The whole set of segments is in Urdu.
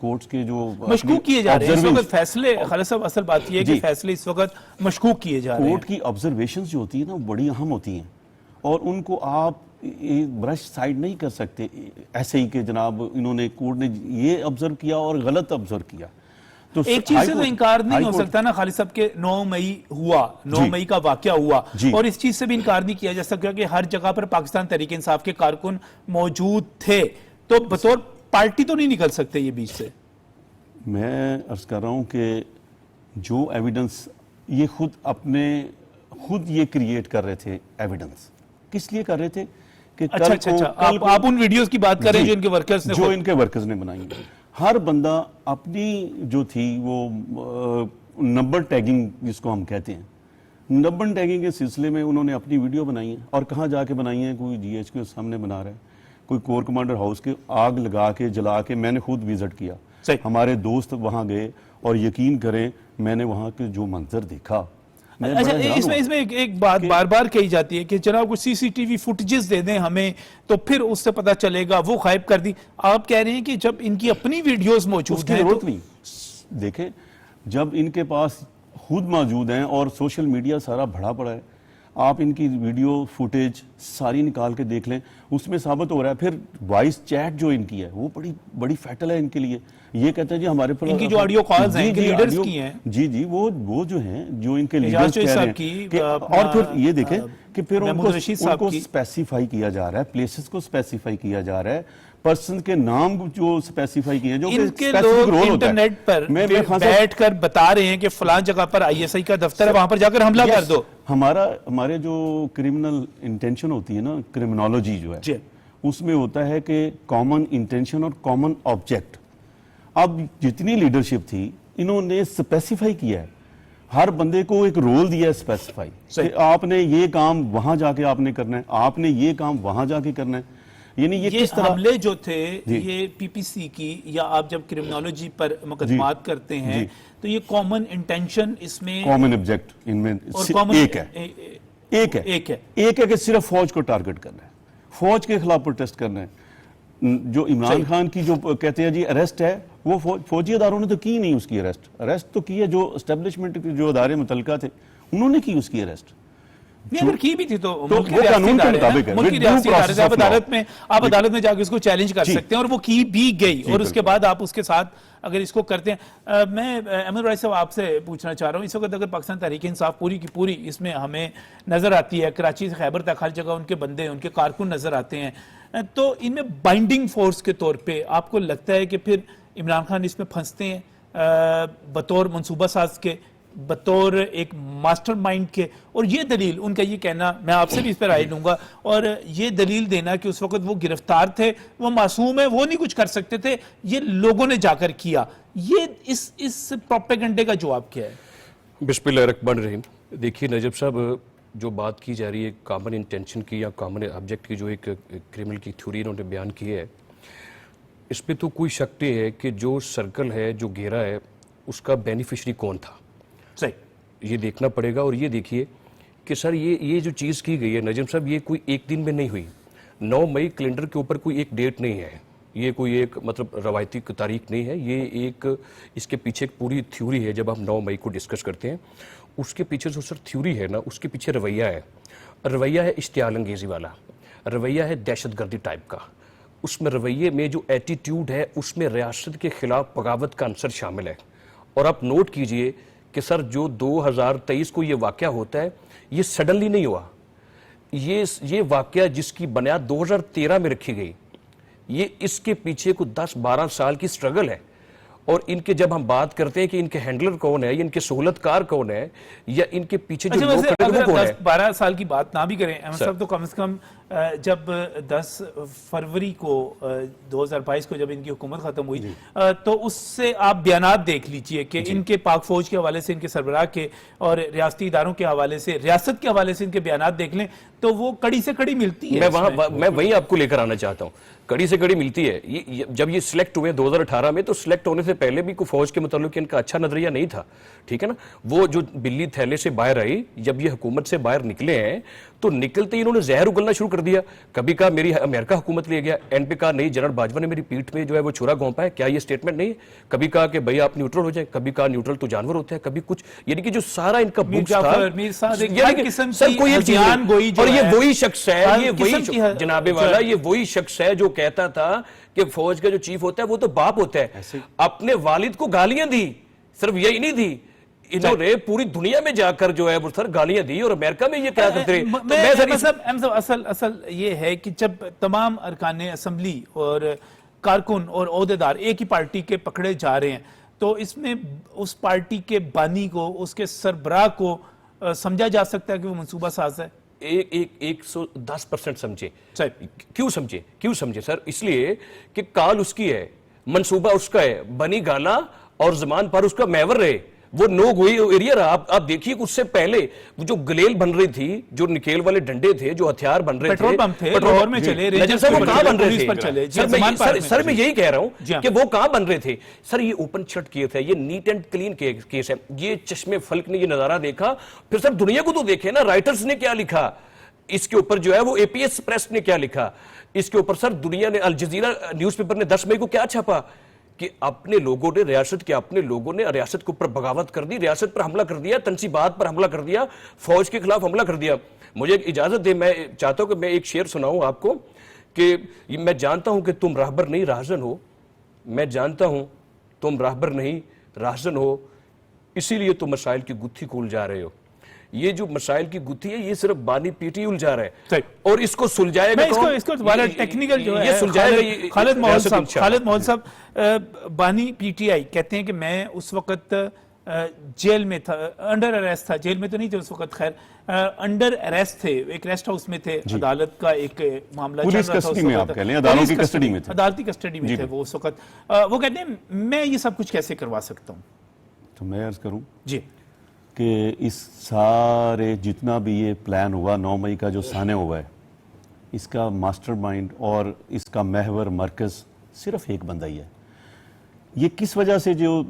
کوٹس کے جو مشکوک کیے جا رہے ہیں اس وقت فیصلے. خالد صاحب اصل بات یہ ہے کہ فیصلے اس وقت مشکوک کیے جا رہے ہیں. کورٹ کی آبزرویشنز جو ہوتی ہیں نا بڑی اہم ہوتی ہیں اور ان کو آپ برش سائڈ نہیں کر سکتے ایسے ہی کہ جناب انہوں نے کورٹ نے یہ آبزرو کیا اور غلط آبزرو کیا. تو ایک چیز سے تو انکار نہیں ہو سکتا نا خالد صاحب کہ 9 مئی ہوا, 9 مئی کا واقعہ ہوا اور اس چیز سے بھی انکار نہیں کیا جا سکتا کہ ہر جگہ پر پاکستان تحریک انصاف کے کارکن موجود تھے, تو بطور پارٹی تو نہیں نکل سکتے یہ بیچ سے. میں عرض کر رہا ہوں کہ جو ایویڈنس یہ خود یہ کریٹ کر رہے تھے, ایویڈنس کس لیے کر رہے تھے کہ آپ ان ویڈیوز کی بات کریں جو ان کے ورکرز نے جو ان کے ورکرز نے بنائی ہیں. ہر بندہ اپنی جو تھی وہ نمبر ٹیگنگ جس کو ہم کہتے ہیں, نمبر ٹیگنگ کے سلسلے میں انہوں نے اپنی ویڈیو بنائی ہے اور کہاں جا کے بنائی ہیں, کوئی جی ایچ کے سامنے بنا رہا ہے, کوئی کور کمانڈر ہاؤس کے آگ لگا کے جلا کے. میں نے خود وزٹ کیا, ہمارے دوست وہاں گئے اور یقین کریں میں نے وہاں کے جو منظر دیکھا. اچھا اس میں ایک بات بار بار کہی جاتی ہے کہ جناب کچھ سی ٹی وی فوٹیجز دے دیں ہمیں تو پھر اس سے پتہ چلے گا, وہ غائب کر دی. آپ کہہ رہے ہیں کہ جب ان کی اپنی ویڈیوز موجود ہیں ضرورت نہیں. دیکھیں جب ان کے پاس خود موجود ہیں اور سوشل میڈیا سارا بھرا پڑا ہے, آپ ان کی ویڈیو فوٹیج ساری نکال کے دیکھ لیں, اس میں ثابت ہو رہا ہے. پھر وائس چیٹ جو ان کی ہے وہ بڑی فیٹل ہے ان کے لیے. یہ کہتے ہیں جی ہمارے پر ان کی جو آڈیو کالز ہیں ان کے لیڈرز کی ہیں, جی وہ جو ہیں جو ان کے لیڈرز کہہ رہے ہیں. اور پھر یہ دیکھیں کہ پھر ان کو اسپیسیفائی کیا جا رہا ہے, پلیسز کو اسپیسیفائی کیا جا رہا ہے, پرسن کے نام جو اسپیسیفائی کیے ہیں, جو ان کے لوگ انٹرنیٹ پر بیٹھ کر بتا رہے ہیں کہ فلان جگہ پر آئی ایس آئی کا دفتر ہے, وہاں پر جا کر حملہ کر دو. ہمارے جو کرمنل انٹینشن ہوتی ہے نا, کرمنالوجی جو ہے اس میں ہوتا ہے کہ کامن انٹینشن اور کامن آبجیکٹ. اب جتنی لیڈرشپ تھی انہوں نے اسپیسیفائی کیا ہے, ہر بندے کو ایک رول دیا ہے اسپیسیفائی کہ آپ نے یہ کام وہاں جا کے آپ نے کرنا ہے, آپ نے یہ کام وہاں جا کے کرنا ہے. یعنی یہ کس طرح حملے جو تھے یہ پی پی سی کی, یا آپ جب کرمنالوجی پر مقدمات کرتے ہیں تو یہ کامن انٹینشن اس میں کامن آبجیکٹ ان میں ایک ہے کہ صرف فوج کو ٹارگٹ کرنا ہے, فوج کے خلاف پروٹیسٹ کرنا ہے. جو عمران خان کی جو کہتے ہیں جی اریسٹ ہے, وہ فوجی اداروں نے تو کی نہیں اس کی اریسٹ تو کی ہے جو اسٹیبلشمنٹ کے جو ادارے متعلقہ تھے انہوں نے کی اس کی اریسٹ. اگر کی بھی تھی تو ملک کی ریاستی ادارے ہیں, ملک کی ریاستی ادارے آپ عدالت میں جا کے اس کو چیلنج کر سکتے ہیں, اور وہ کی بھی گئی, اور اس کے بعد آپ اس کے ساتھ اگر اس کو کرتے ہیں. میں احمد رائس صاحب آپ سے پوچھنا چاہ رہا ہوں, اس وقت اگر پاکستان تحریک انصاف پوری کی پوری اس میں ہمیں نظر آتی ہے, کراچی سے خیبر تک ہر جگہ ان کے بندے ان کے کارکن نظر آتے ہیں, تو ان میں بائنڈنگ فورس کے طور پہ آپ کو لگتا ہے کہ پھر عمران خان اس میں پھنستے ہیں بطور منصوبہ ساز کے, بطور ایک ماسٹر مائنڈ کے, اور یہ دلیل ان کا یہ کہنا, میں آپ سے بھی اس پر رائے لوں گا, اور یہ دلیل دینا کہ اس وقت وہ گرفتار تھے, وہ معصوم ہے, وہ نہیں کچھ کر سکتے تھے, یہ لوگوں نے جا کر کیا, یہ اس پروپیگنڈے کا جواب کیا ہے؟ بسم اللہ الرحمن الرحیم. دیکھیے نجب صاحب, جو بات کی جا رہی ہے کامن انٹینشن کی یا کامن آبجیکٹ کی, جو ایک کرمنل کی تھیوری انہوں نے بیان کی ہے, اس پہ تو کوئی شک نہیں ہے کہ جو سرکل ہے, جو گھیرا ہے, اس کا بینیفیشری کون تھا, یہ دیکھنا پڑے گا. اور یہ دیکھیے کہ سر یہ جو چیز کی گئی ہے نجم صاحب, یہ کوئی ایک دن میں نہیں ہوئی. 9 مئی کیلنڈر کے اوپر کوئی ایک ڈیٹ نہیں ہے, یہ کوئی ایک مطلب روایتی تاریخ نہیں ہے, یہ ایک اس کے پیچھے ایک پوری تھیوری ہے. جب ہم 9 مئی کو ڈسکس کرتے ہیں اس کے پیچھے جو سر تھیوری ہے نا, اس کے پیچھے رویہ ہے. رویہ ہے اشتعال انگیزی والا, رویہ ہے دہشت گردی ٹائپ کا. اس میں رویے میں جو ایٹیٹیوڈ ہے اس میں ریاست کے خلاف بغاوت کا عنصر شامل ہے. اور آپ نوٹ کیجئے کہ سر جو 2023 کو یہ واقعہ ہوتا ہے, یہ سڈنلی نہیں ہوا, یہ واقعہ جس کی بنیاد 2013 میں رکھی گئی, یہ اس کے پیچھے کو 10-12 سال کی سٹرگل ہے. اور ان کے جب ہم بات کرتے ہیں کہ ان کے ہینڈلر کون ہے یا ان کے سہولت کار کون ہے یا ان کے پیچھے جو لوگ کھڑے ہیں وہ کون ہے. 12 سال کی بات نہ بھی کریں احمد صاحب, تو کم از کم جب 10 فروری کو 2022 کو جب ان کی حکومت ختم ہوئی, تو اس سے آپ بیانات دیکھ لیجئے کہ ان کے پاک فوج کے حوالے سے, ان کے سربراہ کے اور ریاستی اداروں کے حوالے سے, ریاست کے حوالے سے ان کے بیانات دیکھ لیں تو وہ کڑی سے کڑی ملتی ہے. میں وہیں آپ کو لے کر آنا چاہتا ہوں, کڑی سے کڑی ملتی ہے. جب یہ سلیکٹ ہوئے 2018 میں, تو سلیکٹ ہونے سے پہلے بھی کوئی فوج کے متعلق ان کا اچھا نظریہ نہیں تھا, ٹھیک ہے نا. وہ جو بلی تھیلے سے باہر آئی, جب یہ حکومت سے باہر نکلے ہیں تو نکلتے ہی انہوں نے زہر اگلنا شروع کر دیا. کبھی کہا میری امریکہ حکومت لے گیا, اینڈ پہ کہا نہیں جنرل باجوہ نے میری پیٹھ میں جو ہے وہ چھرا گھونپا ہے. کیا یہ سٹیٹمنٹ نہیں ہے؟ کبھی کہا کہ بھئی آپ نیوٹرل ہو جائیں, کبھی کہا نیوٹرل تو جانور ہوتا ہے, کبھی کچھ, یعنی کہ جو سارا ان کا بکس تھا, سر کوئی ایک چیز ہے. اور یہ وہی شخص ہے, یہ وہی جناب والا, یہ وہی شخص ہے جو کہتا تھا کہ فوج کا جو چیف ہوتا ہے وہ تو باپ ہوتا ہے. اپنے والد کو گالیاں دی, صرف یہی نہیں دی, انہوں نے پوری دنیا میں جا کر جو ہے وہ سر گالیاں دی, اور امریکہ میں یہ کیا کرتے ہیں. اصل یہ ہے کہ جب تمام ارکان اسمبلی اور کارکن اور عہدیدار ایک ہی پارٹی کے پکڑے جا رہے ہیں تو اس میں اس پارٹی کے بانی کو, اس کے سربراہ کو سمجھا جا سکتا ہے کہ وہ منصوبہ ساز ہے. 110% سمجھے. کیوں سمجھے سر؟ اس لیے کہ کال اس کی ہے, منصوبہ اس کا ہے, بنی گالا اور زمان پر اس کا محور رہے, وہ نو گوئی ایریا رہا. آپ دیکھیے کہ اس سے پہلے جو گلیل بن رہی تھی, جو نکیل والے ڈنڈے تھے, جو ہتھیار بن رہے تھے, پیٹرول پمپ تھے, لاہور میں چلے, وہ کہاں بن رہے تھے؟ سر میں یہی کہہ رہا ہوں کہ وہ کہاں بن رہے تھے. سر یہ اوپن شٹ کیس ہے, یہ نیٹ اینڈ کلین کیس ہے. یہ چشمے فلک نے یہ نظارہ دیکھا, پھر سر دنیا کو تو دیکھے نا, رائٹرز نے کیا لکھا اس کے اوپر, جو ہے وہ APS پریس نے کیا لکھا اس کے اوپر. سر دنیا نے, الجزیرہ نیوز پیپر نے 10 مئی کو کیا چھاپا کہ اپنے لوگوں نے ریاست کے اپنے لوگوں نے ریاست کے اوپر بغاوت کر دی, ریاست پر حملہ کر دیا, تنصیبات پر حملہ کر دیا, فوج کے خلاف حملہ کر دیا. مجھے اجازت دے, میں چاہتا ہوں کہ میں ایک شعر سناؤں آپ کو کہ میں جانتا ہوں کہ تم راہبر نہیں راہزن ہو, میں جانتا ہوں تم راہبر نہیں راہزن ہو, اسی لیے تم مسائل کی گتھی کو الجھا رہے ہو. یہ جو مسائل کی گتھی ہے یہ صرف بانی پیٹی الجھا رہا ہے, اور اس کو سلجھائے گا کون؟ اس کو ٹیکنیکل جو ہے خالد محل صاحب, بانی پی ٹی آئی کہتے ہیں کہ میں اس وقت جیل میں تھا, انڈر اریسٹ تھا, جیل میں تو نہیں تھے اس وقت, خیر انڈر اریسٹ تھے, ایک ریسٹ ہاؤس میں تھے, عدالت کا ایک معاملہ چل رہا تھا, کسٹڈی میں آپ کہہ لیں, عدالتی کسٹڈی میں تھے, عدالتی کسٹڈی میں تھے وہ اس وقت. وہ کہتے ہیں میں یہ سب کچھ کیسے کروا سکتا ہوں؟ تو میں عرض کروں جی کہ اس سارے جتنا بھی یہ پلان ہوا 9 مئی کا جو سانے ہوا ہے, اس کا ماسٹر مائنڈ اور اس کا محور مرکز صرف ایک بندہ ہی ہے. یہ کس وجہ سے جو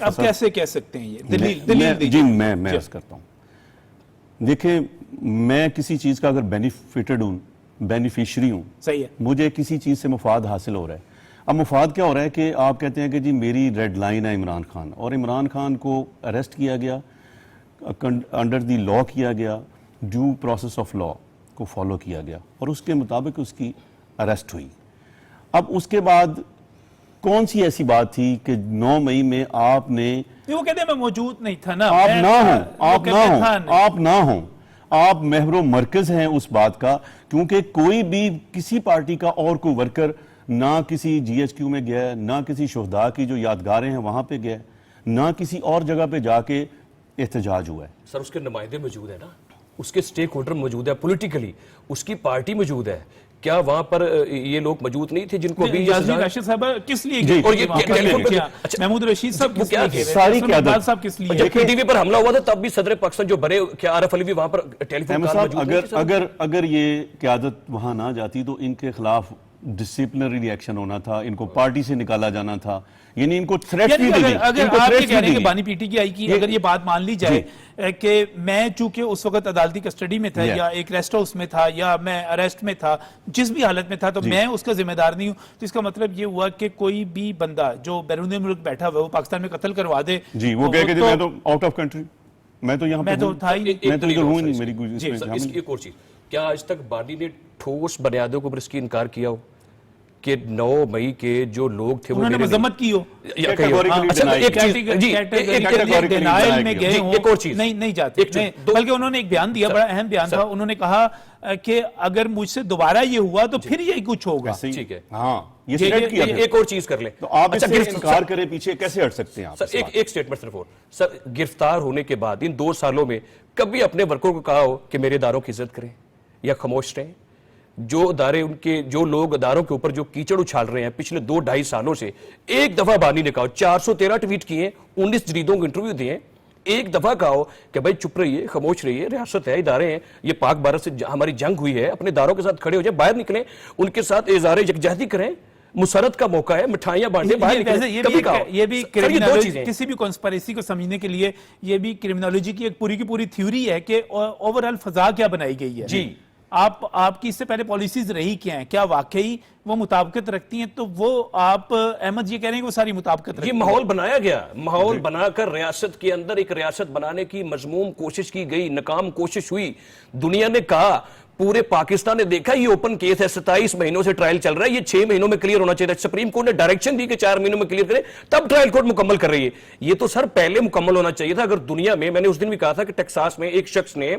آپ کیسے کہہ سکتے ہیں یہ دلیل؟ جی میں عرض کرتا ہوں. دیکھیں, میں کسی چیز کا اگر بینیفیٹڈ ہوں, بینیفیشری ہوں, صحیح ہے, مجھے کسی چیز سے مفاد حاصل ہو رہا ہے. اب مفاد کیا ہو رہا ہے کہ آپ کہتے ہیں کہ جی میری ریڈ لائن ہے عمران خان, اور عمران خان کو اریسٹ کیا گیا, انڈر دی لا کیا گیا, ڈیو پروسیس آف لا کو فالو کیا گیا, اور اس کے مطابق اس کی اریسٹ ہوئی. اب اس کے بعد کون سی ایسی بات تھی کہ 9 مئی میں آپ نے, وہ کہتے ہیں میں موجود نہیں تھا نا, آپ نہ ہوں, آپ محور و مرکز ہیں اس بات کا, کیونکہ کوئی بھی کسی پارٹی کا اور کوئی ورکر نہ کسی GHQ میں گیا, نہ کسی شہداء کی جو یادگاریں ہیں وہاں پہ گیا, نہ کسی اور جگہ پہ جا کے احتجاج ہوا ہے. سر اس کے نمائندے موجود ہیں نا, اس کے سٹیک ہولڈر موجود ہے, پولیٹیکلی اس کی پارٹی موجود ہے. کیا وہاں پر یہ لوگ موجود نہیں تھے جن کو بھی راشد صاحب کس لیے گئے, اور یہ محمود رشید صاحب کس لیے گئے, ساری قیادت صاحب کس لیے, جب PTV پر حملہ ہوا تھا تب بھی صدر پاکستان جو بنے, کیا عارف علی بھی وہاں پر ٹیلی فون کال موجود تھے؟ اگر یہ قیادت وہاں نہ جاتی تو ان کے خلاف ڈسپلنری ری ایکشن ہونا تھا, ان کو پارٹی سے نکالا جانا تھا, یعنی ان کو تھریٹ بھی دی. اگر آپ یہ کہہ رہے ہیں کہ بانی پی ٹی آئی کی اگر یہ بات مان لی جائے کہ میں چونکہ اس وقت عدالتی کسٹڈی میں تھا یا ایک ریسٹ ہاؤس میں تھا یا میں اریسٹ میں تھا, جس بھی حالت میں تھا, تو میں اس کا ذمہ دار نہیں ہوں, تو اس کا مطلب یہ ہوا کہ کوئی بھی بندہ جو بیرون ملک بیٹھا ہوا ہے وہ پاکستان میں قتل کروا دے, جی وہ کہہ کہ میں تو آؤٹ آف کنٹری, میں تو یہاں میں تو تھا ہی, میں تو ادھر ہوں نہیں, میری کوئی. ایک اور چیز, کیا آج تک بانی نے ٹھوس بنیادوں کے اوپر اس کی انکار کیا ہو کہ 9 مئی کے جو لوگ تھے وہ مذمت کی ہو, ایک اور چیز نہیں جاتے, بلکہ انہوں نے ایک بیان دیا, بڑا اہم بیان تھا, انہوں نے کہا کہ اگر مجھ سے دوبارہ یہ ہوا تو پھر یہی کچھ ہوگا. ٹھیک ہے, ہاں ایک اور چیز کر لیں, تو آپ اس سے انکار کریں پیچھے کیسے ہٹ سکتے ہیں آپ؟ سر ایک سٹیٹمنٹ صرف اور, سر گرفتار ہونے کے بعد ان 2 سالوں میں کبھی اپنے ورکروں کو کہا ہو کہ میرے اداروں کی عزت کریں یا خاموش رہیں؟ جو ادارے ان کے, جو لوگ اداروں کے اوپر جو کیچڑ اچھال رہے ہیں پچھلے 2-2.5 سالوں سے, ایک دفعہ بانی نے کہا, 413 ٹویٹ کیے, 19 جریدوں کو انٹرویو دیے, ایک دفعہ کہا ہو کہ بھائی چپ رہیے, خاموش رہیے, ریاست ہے, ادارے ہیں, یہ پاک بھارت سے ہماری جنگ ہوئی ہے, اپنے اداروں کے ساتھ کھڑے ہو جائیں, باہر نکلیں, ان کے ساتھ اظہار یکجہتی کریں. مسرت کا موقع ہے, مٹھائیاں بانٹیں, باہر نکلیں, کبھی کہا یہ بھی سر یہ دو چیزیں کسی بھی کنسپریسی کو سمجھنے کے لیے یہ بھی کرمنالوجی کی ایک پوری کی پوری تھیوری ہے کہ اوورآل فضا کیا بنائی گئی ہے. جی آپ کی اس سے پہلے پالیسیز رہی کیا ہیں, کیا واقعی وہ مطابقت رکھتی ہیں؟ تو وہ آپ احمد یہ کہہ رہے ہیں کہ وہ ساری مطابقت رکھتی یہ ہیں. ماحول بنایا گیا, ماحول بنا کر ریاست کے اندر ایک ریاست بنانے کی مذموم کوشش کی گئی, ناکام کوشش ہوئی. دنیا نے کہا, پورے پاکستان نے دیکھا یہ اوپن کیس ہے, 27 مہینوں سے ٹرائل چل رہا ہے, یہ 6 مہینوں میں کلیئر ہونا چاہیے. سپریم کورٹ نے ڈائریکشن دی کہ 4 مہینوں میں کلیئر کریں, تب ٹرائل کورٹ مکمل کر رہی ہے. یہ تو سر پہلے مکمل ہونا چاہیے تھا. اگر دنیا میں نے اس دن بھی کہا تھا کہ ٹیکساس میں ایک شخص نے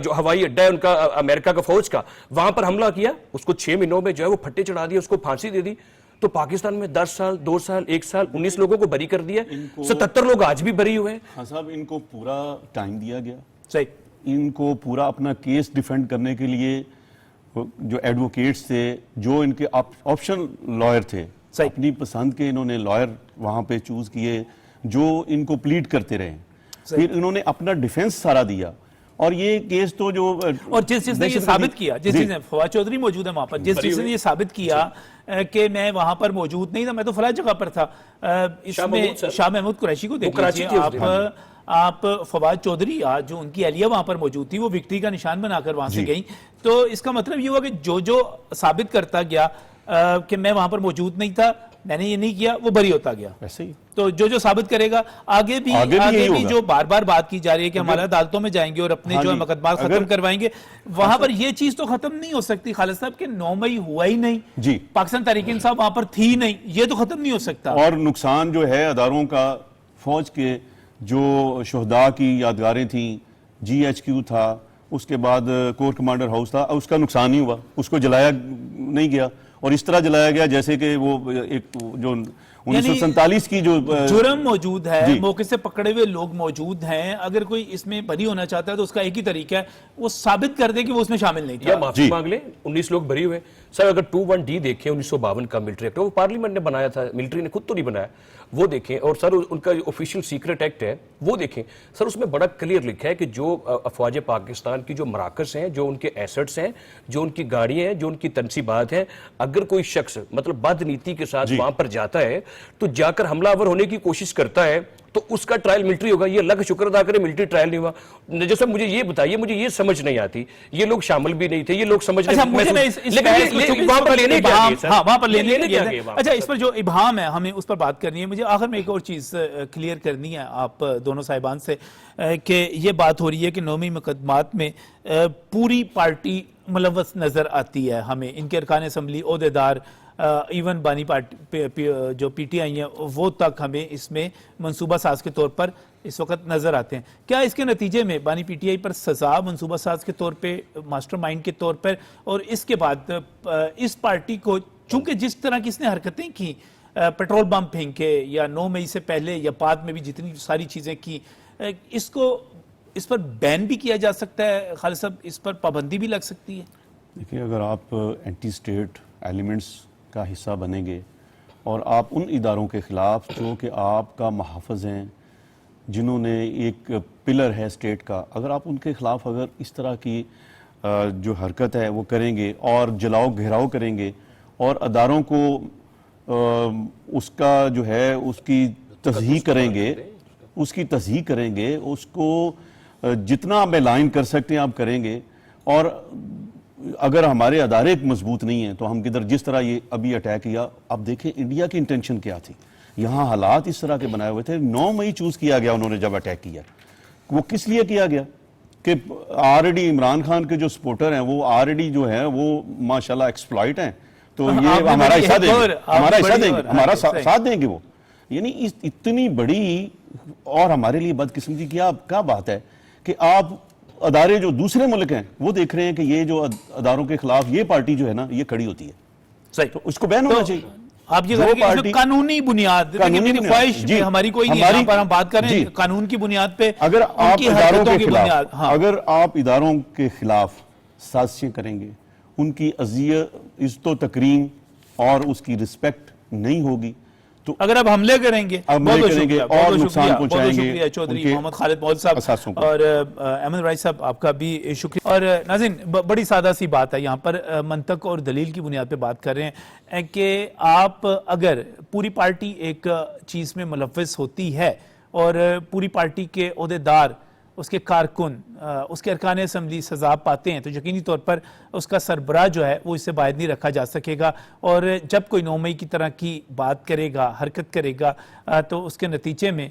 جو ہوائی اڈا ہے ان کا امریکہ کا فوج کا, وہاں پر حملہ کیا, اس کو 6 مہینوں میں جو ہے وہ پھٹے چڑھا دیا, اس کو پھانسی دے دی. تو پاکستان میں 10 سال 2 سال 1 سال 19 لوگوں کو بری کر دیا, 77 لوگ آج بھی بری ہوئے ہیں. ہاں صاحب, ان کو پورا ٹائم دیا گیا, صحیح, ان کو پورا اپنا کیس ڈیفینڈ کرنے کے لیے جو ایڈوکیٹس تھے, جو ان کے آپشن لائر تھے, اپنی پسند کے انہوں نے لائر وہاں پہ چوز کیے جو ان کو پلیڈ کرتے رہے. پھر انہوں نے اپنا ڈیفینس سارا دیا, اور یہ کیس تو جو اور جس نے یہ ثابت کیا, جس چیز نے فواد چودھری موجود ہے وہاں پر, جس چیز نے یہ ثابت کیا کہ میں وہاں پر موجود نہیں تھا, میں تو فلاں جگہ پر تھا, اس میں شاہ محمود قریشی کو دیکھ لیجیے آپ. فواد چودھری جو ان کی اہلیہ وہاں پر موجود تھی, وہ وکٹری کا نشان بنا کر وہاں سے گئیں. تو اس کا مطلب یہ ہوا کہ جو ثابت کرتا گیا کہ میں وہاں پر موجود نہیں تھا, میں نے یہ نہیں کیا, وہ بری ہوتا گیا. ایسے ہی تو جو ثابت کرے گا آگے بھی جو بار بار بات کی جا رہی ہے کہ ہمارے عدالتوں میں جائیں گے اور اپنے جو مقدمات ختم کروائیں گے, وہاں پر یہ چیز تو ختم نہیں ہو سکتی خالد صاحب کہ 9 مئی ہوا ہی نہیں, پاکستان تحریک انصاف وہاں پر تھی نہیں, یہ تو ختم نہیں ہو سکتا. اور نقصان جو ہے اداروں کا, فوج کے جو شہداء کی یادگاریں تھیں, GHQ تھا, اس کے بعد کور کمانڈر ہاؤس تھا, اس کا نقصان نہیں ہوا, اس کو جلایا نہیں گیا, اور اس طرح جلایا گیا جیسے کہ وہ ایک جو 1947 کی جو جرم موجود ہے, موقع سے پکڑے ہوئے لوگ موجود ہیں. اگر کوئی اس میں بری ہونا چاہتا ہے تو اس کا ایک ہی طریقہ ہے, وہ ثابت کر دے کہ وہ اس میں شامل نہیں تھا. یا معافی مانگ لیں, 19 لوگ بری ہوئے. سر اگر 21D دیکھیں 1952 کا ملٹری ایکٹ, وہ پارلیمنٹ نے بنایا تھا, ملٹری نے خود تو نہیں بنایا, وہ دیکھیں. اور سر ان کا جو آفیشیل سیکرٹ ایکٹ ہے وہ دیکھیں. سر اس میں بڑا کلیئر لکھا ہے کہ جو افواج پاکستان کی جو مراکز ہیں, جو ان کے ایسٹس ہیں, جو ان کی گاڑیاں ہیں, جو ان کی تنصیبات ہیں, اگر کوئی شخص مطلب بد نیتی کے ساتھ وہاں پر جاتا ہے تو جا کر حملہ آور ہونے کی کوشش کرتا ہے تو اس کا ٹرائل ملٹری ہوگا. یہ اللہ کا شکر ادا کرے ملٹری ٹرائل نہیں ہوا. نجیب صاحب مجھے یہ بتائیے, مجھے یہ سمجھ نہیں آتی, یہ لوگ شامل بھی نہیں تھے, یہ لوگ سمجھ نہیں, وہاں پر لینے کیا گیا. اچھا, اس پر جو ابہام ہے ہمیں اس پر بات کرنی ہے. مجھے آخر میں ایک اور چیز کلیئر کرنی ہے آپ دونوں صاحبان سے, کہ یہ بات ہو رہی ہے کہ 9 مئی مقدمات میں پوری پارٹی ملوث نظر آتی ہے ہمیں, ان کے ارکان اسمبلی, عہدیدار, ایون بانی پارٹی جو PTI ہیں وہ تک ہمیں اس میں منصوبہ ساز کے طور پر اس وقت نظر آتے ہیں. کیا اس کے نتیجے میں بانی PTI پر سزا منصوبہ ساز کے طور پہ, ماسٹر مائنڈ کے طور پر, اور اس کے بعد اس پارٹی کو چونکہ جس طرح کی اس نے حرکتیں کی, پیٹرول بم پھینکے یا 9 مئی سے پہلے یا بعد میں بھی جتنی ساری چیزیں کی, اس پر بین بھی کیا جا سکتا ہے خالد صاحب, اس پر پابندی بھی لگ سکتی ہے؟ دیکھیے, اگر آپ اینٹی اسٹیٹ ایلیمنٹس کا حصہ بنیں گے اور آپ ان اداروں کے خلاف جو کہ آپ کا محافظ ہیں, جنہوں نے ایک پلر ہے اسٹیٹ کا, اگر آپ ان کے خلاف اگر اس طرح کی جو حرکت ہے وہ کریں گے اور جلاؤ گھیراؤ کریں گے اور اداروں کو اس کا جو ہے اس کی تصحیح کریں گے, اس کو جتنا آپ لائن کر سکتے ہیں آپ کریں گے, اور اگر ہمارے ادارے مضبوط نہیں ہیں تو ہم کدھر, جس طرح یہ ابھی اٹیک کیا, اب دیکھیں انڈیا کی انٹینشن کیا تھی, یہاں حالات اس طرح کے بنائے ہوئے تھے. 9 مئی چوز کیا گیا انہوں نے جب اٹیک کیا, وہ کس لیے کیا گیا کہ آلریڈی عمران خان کے جو سپورٹر ہیں وہ آلریڈی جو ہے وہ ماشاءاللہ ایکسپلائٹ ہیں, تو یہ ہمارا حصہ دیں گے, ہمارا ساتھ دیں گے وہ. یعنی اتنی بڑی اور ہمارے لیے بدقسمتی کی کیا بات ہے کہ آپ ادارے جو دوسرے ملک ہیں وہ دیکھ رہے ہیں کہ یہ جو اداروں کے خلاف یہ پارٹی جو ہے نا یہ کھڑی ہوتی ہے, صحیح, تو اس کو بین ہونا چاہیے. آپ یہ کہیں کہ اس میں قانونی بنیاد, خواہش ہماری کوئی نہیں, یہاں پر ہم بات کر رہے ہیں قانون کی بنیاد پہ, اگر آپ اداروں کے خلاف سازشیں کریں گے, ان کی عزت و تکریم اور اس کی رسپیکٹ نہیں ہوگی, اگر اب حملے کریں گے اور نقصان پہنچائیں گے. شکریہ چودھری محمد خالد مول صاحب اور احمد رائی صاحب، آپ کا بھی شکریہ. اور ناظرین، بڑی سادہ سی بات ہے، یہاں پر منطق اور دلیل کی بنیاد پہ بات کر رہے ہیں کہ آپ اگر پوری پارٹی ایک چیز میں ملوث ہوتی ہے اور پوری پارٹی کے عہدیدار، اس کے کارکن، اس کے ارکان اسمبلی سزا پاتے ہیں تو یقینی طور پر اس کا سربراہ جو ہے وہ اس سے باہر نہیں رکھا جا سکے گا. اور جب کوئی 9 مئی کی طرح کی بات کرے گا، حرکت کرے گا، تو اس کے نتیجے میں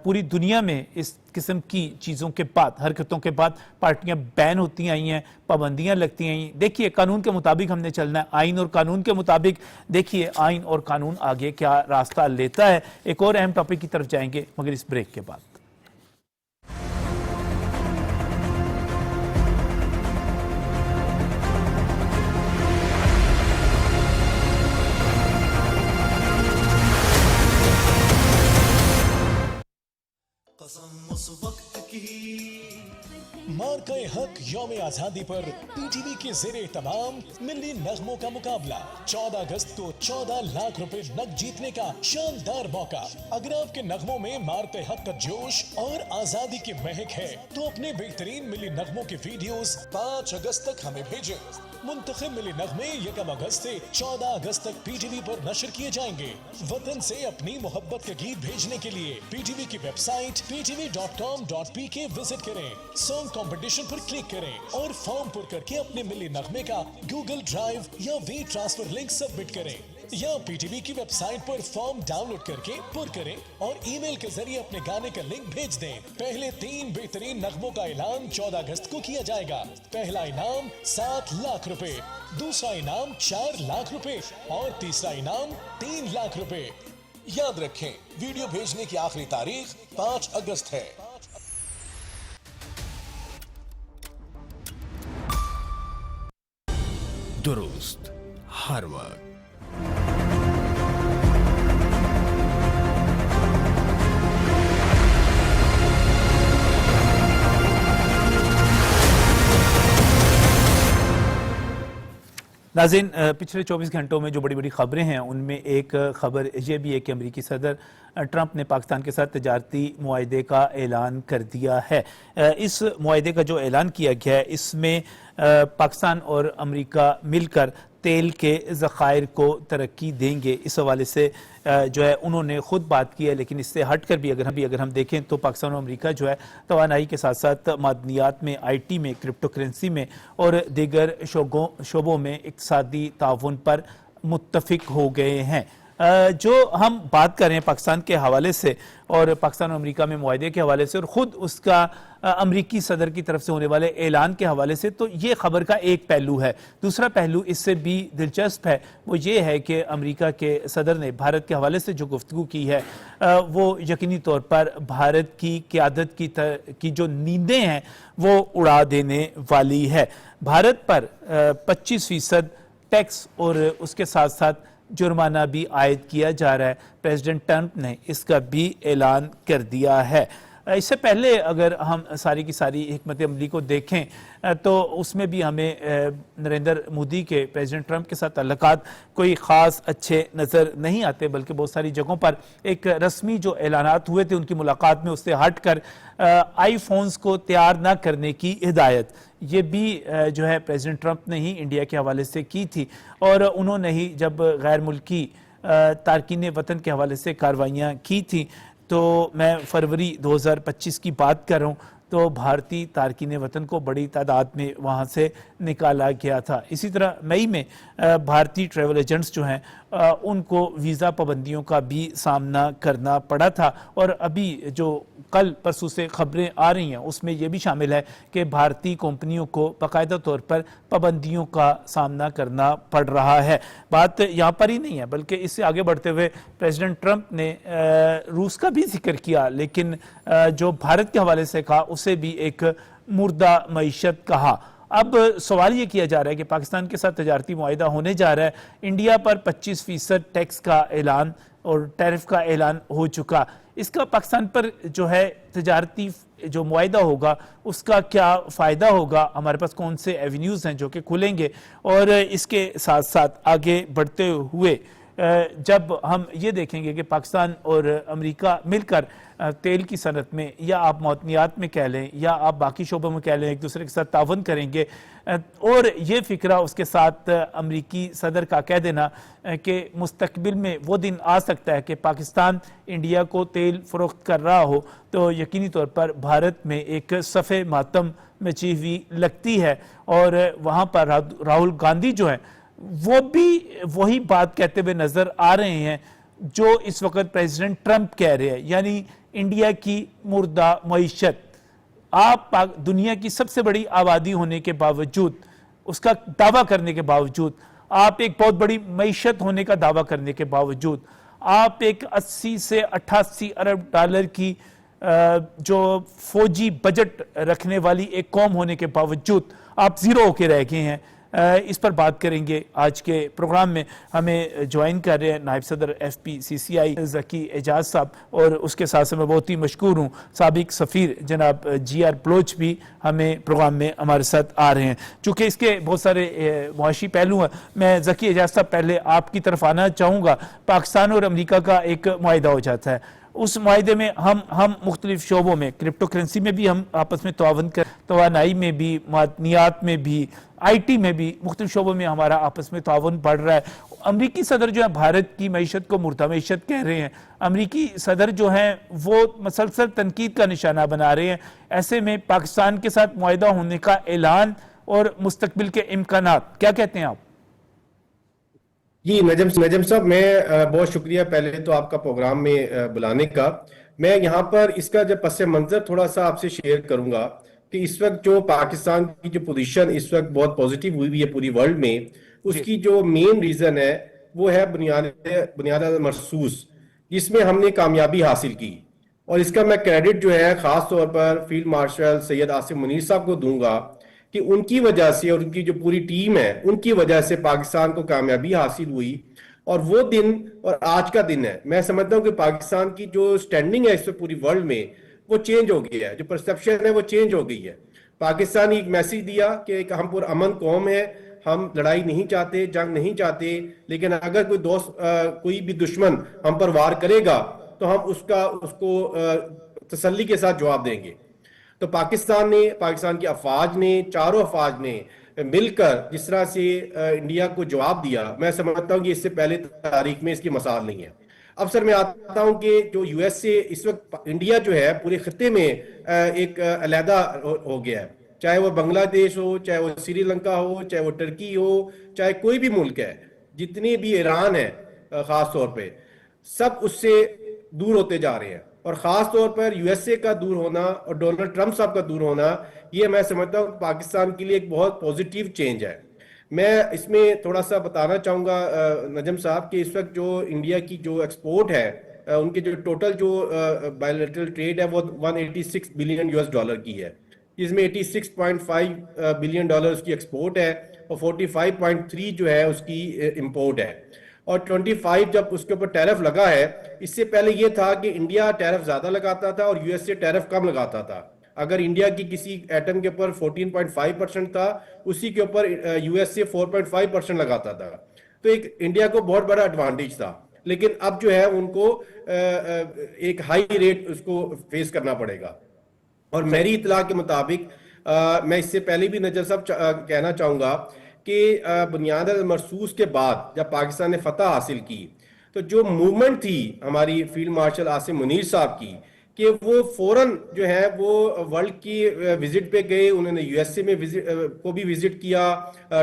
پوری دنیا میں اس قسم کی چیزوں کے بعد، حرکتوں کے بعد پارٹیاں بین ہوتی آئی ہیں، پابندیاں لگتی آئی ہیں. دیکھیے قانون کے مطابق ہم نے چلنا ہے، آئین اور قانون کے مطابق. دیکھیے آئین اور قانون آگے کیا راستہ لیتا ہے. ایک اور اہم ٹاپک کی طرف جائیں گے مگر اس بریک کے بعد. مارکہ حق یوم آزادی پر پی ٹی وی کے زیر اہتمام ملی نغموں کا مقابلہ. 14 اگست کو 14 لاکھ روپے نقد جیتنے کا شاندار موقع. اگر آپ کے نغموں میں مارکہ حق کا جوش اور آزادی کی مہک ہے تو اپنے بہترین ملی نغموں کے ویڈیوز 5 اگست تک ہمیں بھیجیں. منتخب ملی نغمے 1 اگست سے 14 اگست تک پی ٹی وی پر نشر کیے جائیں گے. وطن سے اپنی محبت کے گیت بھیجنے کے لیے پی ٹی وی کی ویب سائٹ ptv.com.pk وزٹ کریں. سانگ کمپٹیشن پر کلک کریں اور فارم پر کر کے اپنے ملی نغمے کا گوگل ڈرائیو یا وی ٹرانسفر لنک سبمٹ کریں یا پی ٹی وی کی ویب سائٹ پر فارم ڈاؤن لوڈ کر کے پر کریں اور ای میل کے ذریعے اپنے گانے کا لنک بھیج دیں. پہلے 3 بہترین نغموں کا اعلان 14 اگست کو کیا جائے گا. پہلا انعام 7 لاکھ روپے، دوسرا انعام 4 لاکھ روپے اور تیسرا انعام 3 لاکھ روپے. یاد رکھیں ویڈیو بھیجنے کی آخری تاریخ 5 اگست ہے. درست ہر وقت. ناظرین، پچھلے 24 گھنٹوں میں جو بڑی بڑی خبریں ہیں ان میں ایک خبر یہ بھی ہے کہ امریکی صدر ٹرمپ نے پاکستان کے ساتھ تجارتی معاہدے کا اعلان کر دیا ہے. اس معاہدے کا جو اعلان کیا گیا ہے اس میں پاکستان اور امریکہ مل کر تیل کے ذخائر کو ترقی دیں گے. اس حوالے سے جو ہے انہوں نے خود بات کی ہے، لیکن اس سے ہٹ کر بھی اگر ہم دیکھیں تو پاکستان اور امریکہ جو ہے توانائی کے ساتھ ساتھ معدنیات میں، آئی ٹی میں، کرپٹو کرنسی میں اور دیگر شعبوں میں اقتصادی تعاون پر متفق ہو گئے ہیں. جو ہم بات کر رہے ہیں پاکستان کے حوالے سے اور پاکستان اور امریکہ میں معاہدے کے حوالے سے اور خود اس کا امریکی صدر کی طرف سے ہونے والے اعلان کے حوالے سے، تو یہ خبر کا ایک پہلو ہے. دوسرا پہلو اس سے بھی دلچسپ ہے، وہ یہ ہے کہ امریکہ کے صدر نے بھارت کے حوالے سے جو گفتگو کی ہے وہ یقینی طور پر بھارت کی قیادت کی جو نیندیں ہیں وہ اڑا دینے والی ہے. بھارت پر 25% ٹیکس اور اس کے ساتھ ساتھ جرمانہ بھی عائد کیا جا رہا ہے. پریزیڈنٹ ٹرمپ نے اس کا بھی اعلان کر دیا ہے. اس سے پہلے اگر ہم ساری کی ساری حکمت عملی کو دیکھیں تو اس میں بھی ہمیں نریندر مودی کے پریزیڈنٹ ٹرمپ کے ساتھ تعلقات کوئی خاص اچھے نظر نہیں آتے، بلکہ بہت ساری جگہوں پر ایک رسمی جو اعلانات ہوئے تھے ان کی ملاقات میں اس سے ہٹ کر آئی فونز کو تیار نہ کرنے کی ہدایت یہ بھی جو ہے پریزیڈنٹ ٹرمپ نے ہی انڈیا کے حوالے سے کی تھی. اور انہوں نے ہی جب غیر ملکی تارکین وطن کے حوالے سے کاروائیاں کی تھیں تو میں فروری 2025 کی بات کر رہا ہوں، تو بھارتی تارکین وطن کو بڑی تعداد میں وہاں سے نکالا گیا تھا. اسی طرح مئی میں بھارتی ٹریول ایجنٹس جو ہیں ان کو ویزا پابندیوں کا بھی سامنا کرنا پڑا تھا. اور ابھی جو کل پرسوں سے خبریں آ رہی ہیں اس میں یہ بھی شامل ہے کہ بھارتی کمپنیوں کو باقاعدہ طور پر پابندیوں کا سامنا کرنا پڑ رہا ہے. بات یہاں پر ہی نہیں ہے بلکہ اس سے آگے بڑھتے ہوئے پریزیڈنٹ ٹرمپ نے روس کا بھی ذکر کیا، لیکن جو بھارت کے حوالے سے کہا اسے بھی ایک مردہ معیشت کہا. اب سوال یہ کیا جا رہا ہے کہ پاکستان کے ساتھ تجارتی معاہدہ ہونے جا رہا ہے، انڈیا پر 25% ٹیکس کا اعلان اور ٹیرف کا اعلان ہو چکا. اس کا پاکستان پر جو ہے تجارتی جو معاہدہ ہوگا اس کا کیا فائدہ ہوگا، ہمارے پاس کون سے ایونیوز ہیں جو کہ کھلیں گے، اور اس کے ساتھ ساتھ آگے بڑھتے ہوئے جب ہم یہ دیکھیں گے کہ پاکستان اور امریکہ مل کر تیل کی صنعت میں یا آپ معدنیات میں کہہ لیں یا آپ باقی شعبوں میں کہہ لیں ایک دوسرے کے ساتھ تعاون کریں گے، اور یہ فکرہ اس کے ساتھ امریکی صدر کا کہہ دینا کہ مستقبل میں وہ دن آ سکتا ہے کہ پاکستان انڈیا کو تیل فروخت کر رہا ہو، تو یقینی طور پر بھارت میں ایک صفِ ماتم مچی ہوئی لگتی ہے، اور وہاں پر راہل گاندھی جو ہیں وہ بھی وہی بات کہتے ہوئے نظر آ رہے ہیں جو اس وقت پریزیڈنٹ ٹرمپ کہہ رہے ہیں، یعنی انڈیا کی مردہ معیشت۔ آپ دنیا کی سب سے بڑی آبادی ہونے کے باوجود، اس کا دعویٰ کرنے کے باوجود، آپ ایک بہت بڑی معیشت ہونے کا دعویٰ کرنے کے باوجود، آپ ایک 80 سے 88 ارب ڈالر کی جو فوجی بجٹ رکھنے والی ایک قوم ہونے کے باوجود آپ زیرو ہو کے رہ گئے ہیں۔ اس پر بات کریں گے آج کے پروگرام میں۔ ہمیں جوائن کر رہے ہیں نائب صدر ایف پی سی سی آئی ذکی اعجاز صاحب، اور اس کے ساتھ میں بہت ہی مشکور ہوں سابق سفیر جناب جی آر بلوچ بھی ہمیں پروگرام میں ہمارے ساتھ آ رہے ہیں۔ چونکہ اس کے بہت سارے معاشی پہلو ہیں، میں ذکی اعجاز صاحب پہلے آپ کی طرف آنا چاہوں گا۔ پاکستان اور امریکہ کا ایک معاہدہ ہو جاتا ہے، اس معاہدے میں ہم مختلف شعبوں میں، کرپٹو کرنسی میں بھی ہم آپس میں تعاون کر، توانائی میں بھی، معدنیات میں بھی، آئی ٹی میں بھی، مختلف شعبوں میں ہمارا آپس میں تعاون بڑھ رہا ہے۔ امریکی صدر جو ہے بھارت کی معیشت کو مردہ معیشت کہہ رہے ہیں، امریکی صدر جو ہیں وہ مسلسل تنقید کا نشانہ بنا رہے ہیں۔ ایسے میں پاکستان کے ساتھ معاہدہ ہونے کا اعلان اور مستقبل کے امکانات کیا کہتے ہیں آپ؟ جی نجم صاحب، میں بہت شکریہ پہلے تو آپ کا پروگرام میں بلانے کا۔ میں یہاں پر اس کا جب پس منظر تھوڑا سا آپ سے شیئر کروں گا کہ اس وقت جو پاکستان کی جو پوزیشن اس وقت بہت پوزیٹیو ہوئی ہے پوری ورلڈ میں، اس کی جو مین ریزن ہے وہ ہے بنیاد مرصوص، جس میں ہم نے کامیابی حاصل کی، اور اس کا میں کریڈٹ جو ہے خاص طور پر فیلڈ مارشل سید عاصم منیر صاحب کو دوں گا کہ ان کی وجہ سے اور ان کی جو پوری ٹیم ہے ان کی وجہ سے پاکستان کو کامیابی حاصل ہوئی۔ اور وہ دن اور آج کا دن ہے، میں سمجھتا ہوں کہ پاکستان کی جو سٹینڈنگ ہے اس میں پوری ورلڈ میں وہ چینج ہو گئی ہے، جو پرسپشن ہے وہ چینج ہو گئی ہے۔ پاکستان ایک میسیج دیا کہ ہم پر امن قوم ہے، ہم لڑائی نہیں چاہتے، جنگ نہیں چاہتے، لیکن اگر کوئی دوست کوئی بھی دشمن ہم پر وار کرے گا تو ہم اس کو تسلی کے ساتھ جواب دیں گے۔ تو پاکستان کی افواج نے، چاروں افواج نے مل کر جس طرح سے انڈیا کو جواب دیا، میں سمجھتا ہوں کہ اس سے پہلے تاریخ میں اس کی مثال نہیں ہے۔ اب سر میں آتا ہوں کہ جو یو ایس اے اس وقت انڈیا جو ہے پورے خطے میں ایک علیحدہ ہو گیا ہے، چاہے وہ بنگلہ دیش ہو، چاہے وہ سری لنکا ہو، چاہے وہ ٹرکی ہو، چاہے کوئی بھی ملک ہے، جتنی بھی ایران ہے خاص طور پہ، سب اس سے دور ہوتے جا رہے ہیں۔ اور خاص طور پر یو ایس اے کا دور ہونا اور ڈونلڈ ٹرمپ صاحب کا دور ہونا، یہ میں سمجھتا ہوں پاکستان کے لیے ایک بہت پوزیٹیو چینج ہے۔ میں اس میں تھوڑا سا بتانا چاہوں گا نجم صاحب کہ اس وقت جو انڈیا کی جو ایکسپورٹ ہے، ان کے جو ٹوٹل جو بائیلیٹرل ٹریڈ ہے وہ 186 بلین US ڈالر کی ہے، جس میں 86.5 بلین ڈالر اس کی ایکسپورٹ ہے اور 45.3 جو ہے اس کی امپورٹ ہے، اور 25 جب اس کے اوپر ٹیرف لگا ہے۔ اس سے پہلے یہ تھا کہ انڈیا ٹیرف زیادہ لگاتا تھا اور یو ایس اے ٹیرف کم لگاتا تھا۔ اگر انڈیا کی کسی ایٹم کے اوپر 14.5% تھا، اسی کے اوپر یو ایس اے 4.5% لگاتا تھا، تو ایک انڈیا کو بہت بڑا ایڈوانٹیج تھا۔ لیکن اب جو ہے ان کو ایک ہائی ریٹ اس کو فیس کرنا پڑے گا۔ اور میری اطلاع کے مطابق میں اس سے پہلے بھی نجر صاحب کہنا چاہوں گا کہ بنیاد مرصوص کے بعد جب پاکستان نے فتح حاصل کی تو جو موومنٹ تھی ہماری فیلڈ مارشل عاصم منیر صاحب کی کہ وہ فوراً جو ہے وہ ورلڈ کی وزٹ پہ گئے، انہوں نے یو ایس اے میں کو بھی وزٹ کیا،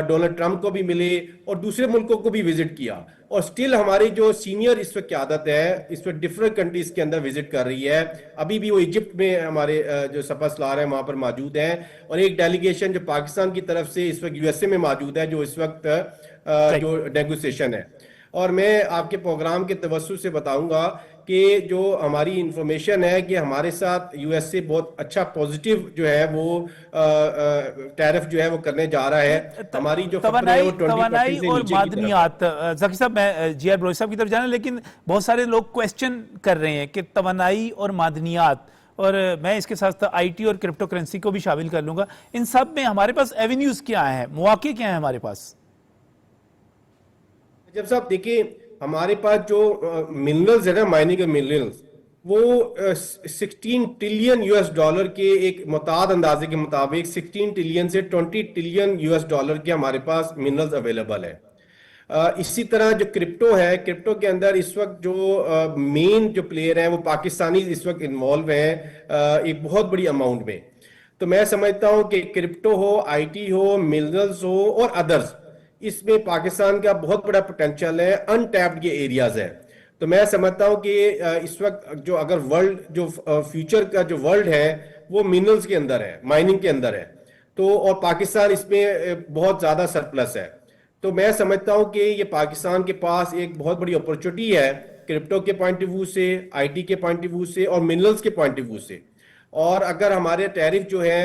ڈونلڈ ٹرمپ کو بھی ملے اور دوسرے ملکوں کو بھی وزٹ کیا، اور سٹل ہماری جو سینئر اس وقت قیادت ہے اس وقت ڈفرنٹ کنٹریز کے اندر وزٹ کر رہی ہے۔ ابھی بھی وہ ایجپٹ میں ہمارے جو سپہ سالار ہیں وہاں پر موجود ہیں، اور ایک ڈیلیگیشن جو پاکستان کی طرف سے اس وقت یو ایس اے میں موجود ہے جو اس وقت جو نیگوسیشن ہے۔ اور میں آپ کے پروگرام کے توسط سے بتاؤں گا کہ جو ہماری انفارمیشن ہے کہ ہمارے ساتھ یو ایس اے بہت اچھا پوزیٹیو جو ہے وہ ٹیرف جو ہے وہ کرنے جا رہا ہے۔ ہماری جو توانائی اور معدنیات، ذکی صاحب میں جی آر بلوچ صاحب کی طرف جانا، لیکن بہت سارے لوگ کویسچن کر رہے ہیں کہ توانائی اور معدنیات، اور میں اس کے ساتھ آئی ٹی اور کرپٹو کرنسی کو بھی شامل کر لوں گا، ان سب میں ہمارے پاس ایونیوز کیا ہیں، مواقع کیا ہیں ہمارے پاس؟ جب صاحب دیکھیں ہمارے پاس جو منرلز ہے نا، مائننگ کے منرلز، وہ 16 ٹریلین US ڈالر کے ایک متعدد اندازے کے مطابق 16 ٹریلین سے 20 ٹریلین US ڈالر کے ہمارے پاس منرلز اویلیبل ہے. اسی طرح جو کرپٹو ہے، کرپٹو کے اندر اس وقت جو مین جو پلیئر ہیں وہ پاکستانی اس وقت انوالو ہیں ایک بہت بڑی اماؤنٹ میں. تو میں سمجھتا ہوں کہ کرپٹو ہو، IT ہو، منرلز ہو اور ادرز، اس میں پاکستان کا بہت بڑا پوٹینشیل ہے، انٹیپڈ یہ ایریاز ہے. تو میں سمجھتا ہوں کہ اس وقت جو اگر ورلڈ جو فیوچر کا جو ورلڈ ہے وہ منرلز کے اندر ہے، مائننگ کے اندر ہے، تو اور پاکستان اس میں بہت زیادہ سرپلس ہے. تو میں سمجھتا ہوں کہ یہ پاکستان کے پاس ایک بہت بڑی اپرچونٹی ہے کرپٹو کے پوائنٹ آف ویو سے، IT کے پوائنٹ آف ویو سے اور منرلز کے پوائنٹ آف ویو سے. اور اگر ہمارے ٹیرف جو ہے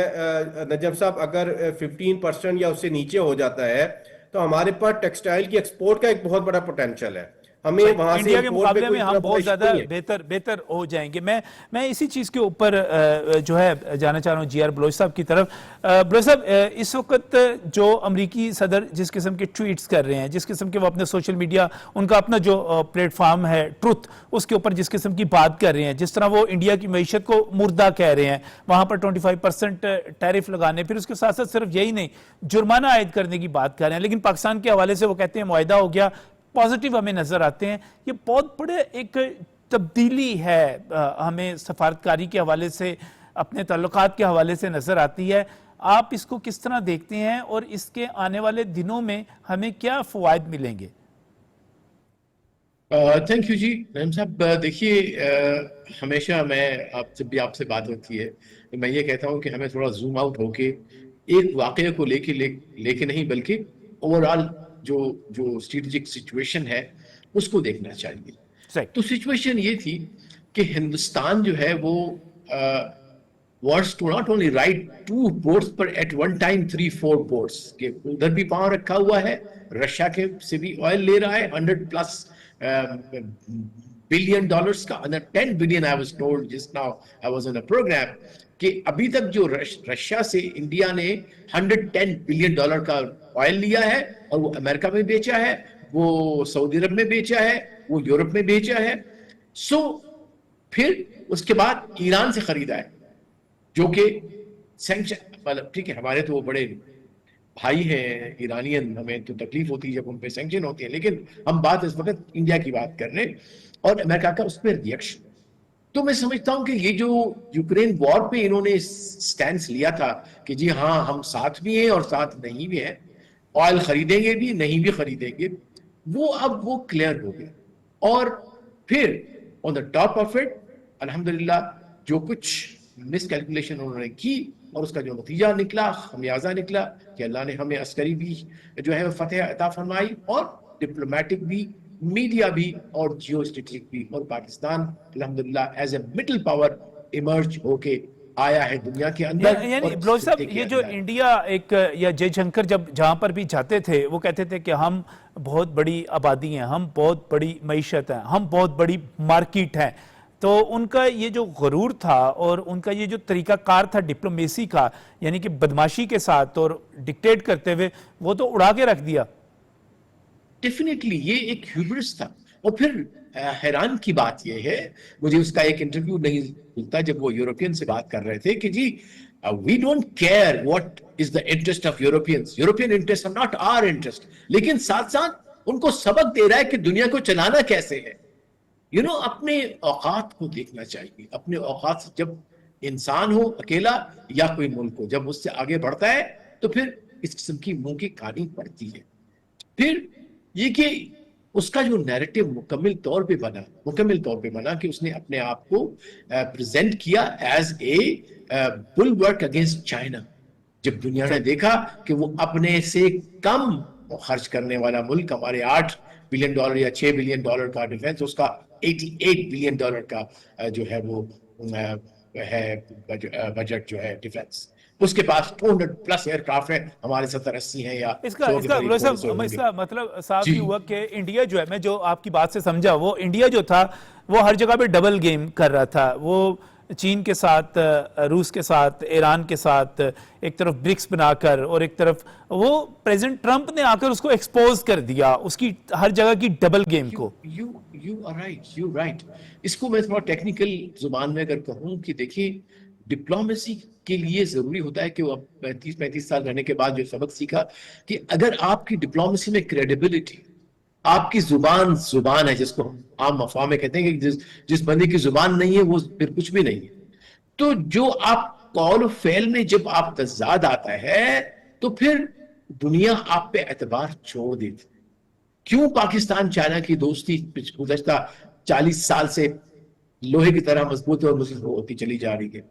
نجم صاحب اگر 15% یا اس سے نیچے ہو جاتا ہے تو ہمارے پاس ٹیکسٹائل کی ایکسپورٹ کا ایک بہت بڑا پوٹینشیل ہے. ہمیں وہاں سے انڈیا کے import پہ مقابلے کوئی میں ہم اتنا بہت بڑا زیادہ issue نہیں ہے. بہتر ہو جائیں گے. میں اسی چیز کے اوپر جو ہے جانا چاہ رہا ہوں GR بلوچ صاحب کی طرف. بلوچ صاحب، اس وقت جو امریکی صدر جس قسم کے ٹویٹس کر رہے ہیں، جس قسم کے وہ اپنے سوشل میڈیا، ان کا اپنا جو پلیٹ فارم ہے ٹروتھ، اس کے اوپر جس قسم کی بات کر رہے ہیں، جس طرح وہ انڈیا کی معیشت کو مردہ کہہ رہے ہیں، وہاں پر 25% ٹیرف لگانے، پھر اس کے ساتھ ساتھ صرف یہی نہیں جرمانہ عائد کرنے کی بات کر رہے ہیں، لیکن پاکستان کے حوالے سے وہ کہتے ہیں معاہدہ ہو گیا، پازیٹیو ہمیں نظر آتے ہیں. یہ بہت بڑے ایک تبدیلی ہے ہمیں سفارتکاری کے حوالے سے، اپنے تعلقات کے حوالے سے نظر آتی ہے. آپ اس کو کس طرح دیکھتے ہیں اور اس کے آنے والے دنوں میں ہمیں کیا فوائد ملیں گے؟ تھینک یو جی رحم صاحب. دیکھیے، ہمیشہ میں جب بھی آپ سے بات ہوتی ہے میں یہ کہتا ہوں کہ ہمیں تھوڑا زوم آؤٹ ہو کے ایک واقعے کو لے کے نہیں بلکہ اوور آل جو اسٹریٹجک سچویشن ہے اس کو دیکھنا چاہیے. تو سچویشن یہ تھی کہ ہندوستان جو ہے وہ wants to not only ride 2 boats per at one time 3-4 boats کہ ادھر بھی پاؤں رکھا ہوا ہے، رشیا کے سے بھی آئل لے رہا ہے $100+ billion کا، under 10 billion I was told just now I was in a program کہ ابھی تک جو رشیا سے انڈیا نے $110 billion کا آئل لیا ہے اور وہ امریکہ میں بیچا ہے، وہ سعودی عرب میں بیچا ہے، وہ یورپ میں بیچا ہے. پھر اس کے بعد ایران سے خریدا ہے جو کہ سینکشن، مطلب ٹھیک ہے ہمارے تو وہ بڑے بھائی ہیں ایرانین، ہمیں تو تکلیف ہوتی ہے جب ان پہ سینکشن ہوتی ہے، لیکن ہم بات اس وقت انڈیا کی بات کر رہے ہیں اور امریکہ کا اس پہ ریئیکشن. تو میں سمجھتا ہوں کہ یہ جو یوکرین وار پہ انہوں نے سٹینس لیا تھا کہ جی ہاں ہم ساتھ بھی ہیں اور ساتھ نہیں بھی ہیں، آئل خریدیں گے بھی نہیں بھی خریدیں گے، وہ اب وہ کلیئر ہو گیا. اور پھر آن دا ٹاپ آف اٹ الحمدللہ جو کچھ مس کیلکولیشن انہوں نے کی اور اس کا جو نتیجہ نکلا، خمیازہ نکلا کہ اللہ نے ہمیں عسکری بھی جو ہے فتح عطا فرمائی اور ڈپلومیٹک بھی، میڈیا بھی اور جیو اسٹریٹجک بھی، اور پاکستان الحمدللہ as a middle power emerge ہو کے آیا ہے دنیا کے اندر. یعنی بلوچ صاحب، یہ جو انڈیا ایک یا جے شنکر جب جہاں پر بھی جاتے تھے وہ کہتے تھے کہ ہم بہت بڑی آبادی ہیں، ہم بہت بڑی معیشت ہیں، ہم بہت بڑی مارکیٹ ہیں. تو ان کا یہ جو غرور تھا اور ان کا یہ جو طریقہ کار تھا ڈپلومیسی کا، یعنی کہ بدماشی کے ساتھ اور ڈکٹیٹ کرتے ہوئے، وہ تو اڑا کے رکھ دیا. ڈیفینیٹلی یہ ایک ہیوبرس تھا. اور پھر حیران کی بات یہ ہے، مجھے اس کا ایک انٹرویو نہیں بھولتا جب وہ یورپین سے بات کر رہے تھے کہ جی we don't care what is the interest of Europeans, European interest are not our interest, لیکن ساتھ ساتھ ان کو سبق دے رہا ہے کہ دنیا کو چلانا کیسے ہے. اپنے اوقات کو دیکھنا چاہیے. اپنے اوقات جب انسان ہو اکیلا یا کوئی ملک ہو، جب اس سے آگے بڑھتا ہے تو پھر اس قسم کی منہ کی کہانی پڑتی ہے. پھر یہ کہ اس کا جو نیریٹو مکمل طور پہ بنا کہ اس نے اپنے آپ کو پریزنٹ کیا ایز اے بلورک اگینسٹ چائنا. جب دنیا نے دیکھا کہ وہ اپنے سے کم خرچ کرنے والا ملک، ہمارے $8 بلین یا $6 بلین کا ڈیفنس، اس کا $88 بلین کا جو ہے وہ ہے بجٹ جو ہے ڈیفنس، اس کے پاس 200+ ایئر کرافٹ ہے، ہمارے 70-80 ہیں. یا اس کا مطلب صاف یہ ہوا کہ انڈیا جو ہے، میں جو آپ کی بات سے سمجھا، وہ انڈیا جو تھا وہ ہر جگہ پہ ڈبل گیم کر رہا تھا. وہ چین کے ساتھ، روس کے ساتھ، ایران کے ساتھ، ایک طرف برکس بنا کر اور ایک طرف وہ پریزیڈنٹ ٹرمپ نے آ کر اس کو ایکسپوز کر دیا، اس کی ہر جگہ کی ڈبل گیم کو. You are right. اس کو میں تھوڑا ٹیکنیکل زبان میں اگر کہوں کہ دیکھیے ڈپلومیسی کے لیے ضروری ہوتا ہے کہ وہ 35 سال رہنے کے بعد جو سبق سیکھا کہ اگر آپ کی ڈپلومیسی میں کریڈیبلٹی، آپ کی زبان ہے جس کو عام مفہوم میں کہتے ہیں کہ جس بندے کی زبان نہیں ہے وہ پھر کچھ بھی نہیں ہے، تو جو آپ قول و فعل میں جب آپ تضاد آتا ہے تو پھر دنیا آپ پہ اعتبار چھوڑ دیتی. کیوں پاکستان چائنا کی دوستی گزشتہ 40 سال سے لوہے کی طرح مضبوط اور مضبوط ہوتی چلی جا رہی ہے؟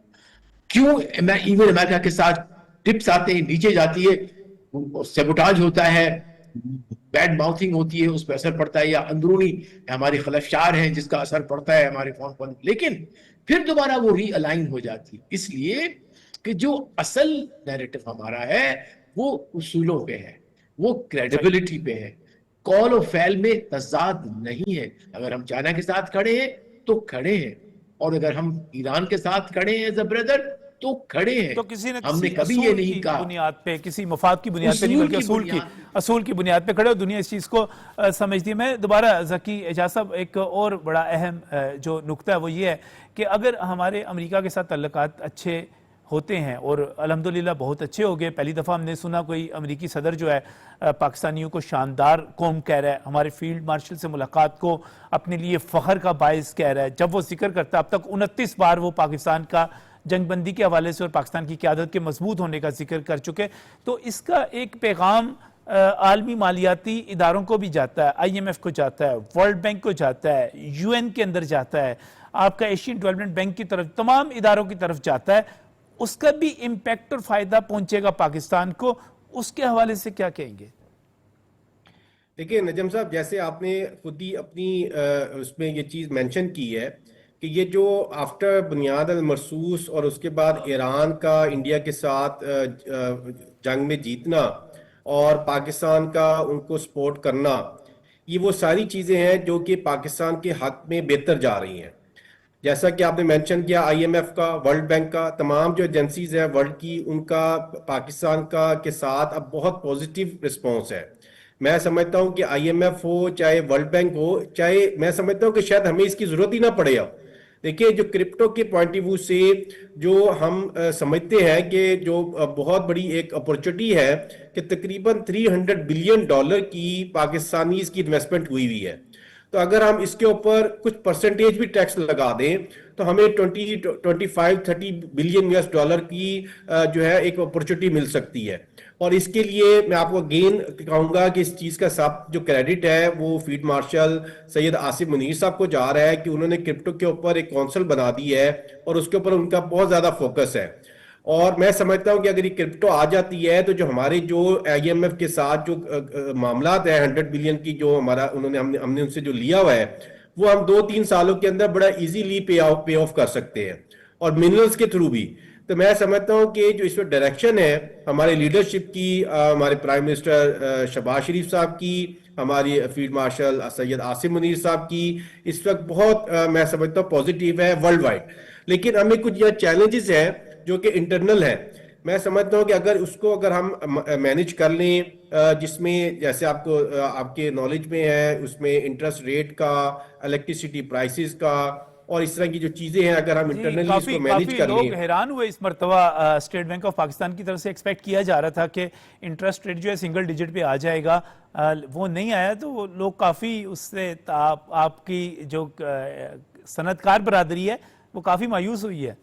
کیوں ایون امریکہ کے ساتھ ٹپس آتے ہیں، نیچے جاتی ہے، سیبوٹاج ہوتا ہے، بیڈ ماؤتھنگ ہوتی ہے، اس پہ اثر پڑتا ہے، یا اندرونی ہماری خلفشار ہیں جس کا اثر پڑتا ہے ہمارے فون پر، لیکن پھر دوبارہ وہ ری الائن ہو جاتی ہے، اس لیے کہ جو اصل نیریٹو ہمارا ہے وہ اصولوں پہ ہے، وہ کریڈیبلٹی پہ ہے، قول و فعل میں تضاد نہیں ہے. اگر ہم چائنا کے ساتھ کھڑے ہیں تو کھڑے ہیں، اور اگر ہم ایران کے ساتھ کھڑے ہیں ایز اے بردر تو کھڑے ہیں. تو کسی ہم نے کبھی یہ نہیں کہا بنیاد پہ، کسی مفاد کی بنیاد پہ نہیں بلکہ اصول کی بنیاد پہ کھڑے، اور دنیا اس چیز کو سمجھتی ہے. میں دوبارہ ذکی اعجاز صاحب ایک اور بڑا اہم جو نقطہ ہے وہ یہ ہے کہ اگر ہمارے امریکہ کے ساتھ تعلقات اچھے ہوتے ہیں، اور الحمدللہ بہت اچھے ہو گئے، پہلی دفعہ ہم نے سنا کوئی امریکی صدر جو ہے پاکستانیوں کو شاندار قوم کہہ رہا ہے، ہمارے فیلڈ مارشل سے ملاقات کو اپنے لیے فخر کا باعث کہہ رہا ہے. جب وہ ذکر کرتا ہے اب تک 29 بار وہ پاکستان کا جنگ بندی کے حوالے سے اور پاکستان کی قیادت کے مضبوط ہونے کا ذکر کر چکے، تو اس کا ایک پیغام عالمی مالیاتی اداروں کو بھی جاتا ہے، IMF کو جاتا ہے، ورلڈ بینک کو جاتا ہے، UN کے اندر جاتا ہے، آپ کا ایشین ڈیولپمنٹ بینک کی طرف، تمام اداروں کی طرف جاتا ہے. اس کا بھی امپیکٹ اور فائدہ پہنچے گا پاکستان کو، اس کے حوالے سے کیا کہیں گے؟ دیکھیں نجم صاحب، جیسے آپ نے خود ہی اپنی اس میں یہ چیز مینشن کی ہے کہ یہ جو آفٹر بنیاد المرصوص اور اس کے بعد ایران کا انڈیا کے ساتھ جنگ میں جیتنا اور پاکستان کا ان کو سپورٹ کرنا، یہ وہ ساری چیزیں ہیں جو کہ پاکستان کے حق میں بہتر جا رہی ہیں. جیسا کہ آپ نے مینشن کیا IMF کا، ورلڈ بینک کا، تمام جو ایجنسیز ہیں ورلڈ کی، ان کا پاکستان کا کے ساتھ اب بہت پوزیٹیو رسپانس ہے. میں سمجھتا ہوں کہ IMF ہو چاہے ورلڈ بینک ہو، چاہے میں سمجھتا ہوں کہ شاید ہمیں اس کی ضرورت ہی نہ پڑے. اب دیکھیں جو کرپٹو کے پوائنٹ آف ویو سے جو ہم سمجھتے ہیں کہ جو بہت بڑی ایک اپورچونٹی ہے کہ تقریباً $300 بلین کی پاکستانیز کی انویسٹمنٹ ہوئی ہے، تو اگر ہم اس کے اوپر کچھ پرسنٹیج بھی ٹیکس لگا دیں تو ہمیں 25-30 بلین US کی جو ہے ایک اپورچونٹی مل سکتی ہے. اور اس کے لیے میں آپ کو اگین کہوں گا کہ اس چیز کا سب جو کریڈٹ ہے وہ فیلڈ مارشل سید آصم منیر صاحب کو جا رہا ہے کہ انہوں نے کرپٹو کے اوپر ایک کونسل بنا دی ہے اور اس کے اوپر ان کا بہت زیادہ فوکس ہے. اور میں سمجھتا ہوں کہ اگر یہ کرپٹو آ جاتی ہے تو جو ہمارے جو IMF کے ساتھ جو معاملات ہیں 100 بلین کی جو ہمارا ہم نے ان سے جو لیا ہوا ہے وہ ہم 2-3 سالوں کے اندر بڑا ایزیلی پے آف کر سکتے ہیں، اور منرلز کے تھرو بھی. تو میں سمجھتا ہوں کہ جو اس وقت ڈائریکشن ہے ہمارے لیڈرشپ کی، ہمارے پرائم منسٹر شہباز شریف صاحب کی، ہماری فیلڈ مارشل سید آصم منیر صاحب کی، اس وقت بہت میں سمجھتا ہوں پوزیٹیو ہے ورلڈ وائڈ. لیکن ہمیں کچھ یہ چیلنجز ہیں جو کہ انٹرنل ہے. میں سمجھتا ہوں کہ اگر ہم مینج کر لیں، جس میں جیسے آپ کے نالج میں ہے، اس میں انٹرسٹ ریٹ کا، الیکٹریسٹی پرائسز کا اور اس طرح کی جو چیزیں ہیں، اگر ہم انٹرنلی اس کو مینج کر لیں. لوگ حیران ہوئے اس مرتبہ اسٹیٹ بینک آف پاکستان کی طرف سے ایکسپیکٹ کیا جا رہا تھا کہ انٹرسٹ ریٹ جو ہے سنگل ڈیجٹ پہ آ جائے گا، وہ نہیں آیا، تو لوگ کافی اس سے آپ کی جو صنعت کار برادری ہے وہ کافی مایوس ہوئی ہے.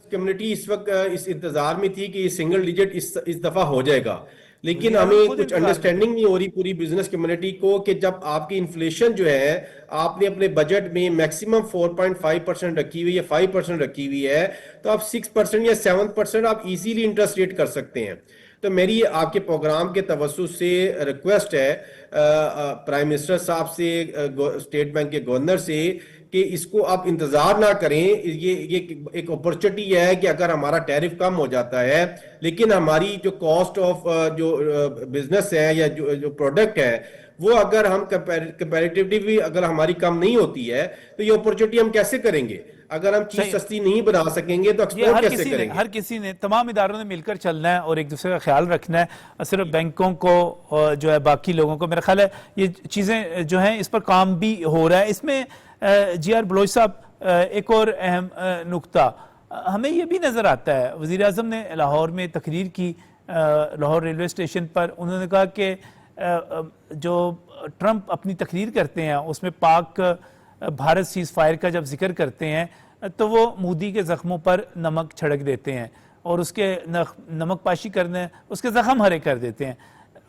کمیونٹی اس وقت اس انتظار میں تھی کہ یہ سنگل ڈیجٹ اس دفعہ ہو جائے گا، لیکن ہمیں کچھ انڈرسٹینڈنگ نہیں ہو رہی پوری بزنس کمیونٹی کو کہ جب آپ کی انفلیشن جو ہے آپ نے اپنے بجٹ میں میکسیمم 4.5% رکھی ہوئی ہے، 5% رکھی ہوئی ہے، تو آپ 6% یا 7% آپ ایزیلی انٹرسٹ ریٹ کر سکتے ہیں. تو میری آپ کے پروگرام کے توسط سے ریکویسٹ ہے پرائم منسٹر صاحب سے، اسٹیٹ بینک کے گورنر سے، کہ اس کو آپ انتظار نہ کریں. یہ ایک اپورچونٹی ہے کہ اگر ہمارا ٹیرف کم ہو جاتا ہے لیکن ہماری جو کاسٹ آف جو بزنس ہے یا جو پروڈکٹ ہے وہ اگر ہم کمپیریٹیولی اگر ہماری کم نہیں ہوتی ہے تو یہ اپورچونٹی ہم کیسے کریں گے؟ اگر ہم چیز سستی نہیں بنا سکیں گے تو ایکسپورٹ کیسے کریں گے؟ ہر کسی نے، تمام اداروں نے مل کر چلنا ہے اور ایک دوسرے کا خیال رکھنا ہے. صرف بینکوں کو جو ہے باقی لوگوں کو، میرا خیال ہے یہ چیزیں جو ہیں اس پر کام بھی ہو رہا ہے. اس میں جی آر بلوچ صاحب ایک اور اہم نقطہ ہمیں یہ بھی نظر آتا ہے، وزیر اعظم نے لاہور میں تقریر کی، لاہور ریلوے اسٹیشن پر. انہوں نے کہا کہ جو ٹرمپ اپنی تقریر کرتے ہیں اس میں پاک بھارت سیز فائر کا جب ذکر کرتے ہیں تو وہ مودی کے زخموں پر نمک چھڑک دیتے ہیں اور اس کے نمک پاشی کرنے اس کے زخم ہرے کر دیتے ہیں.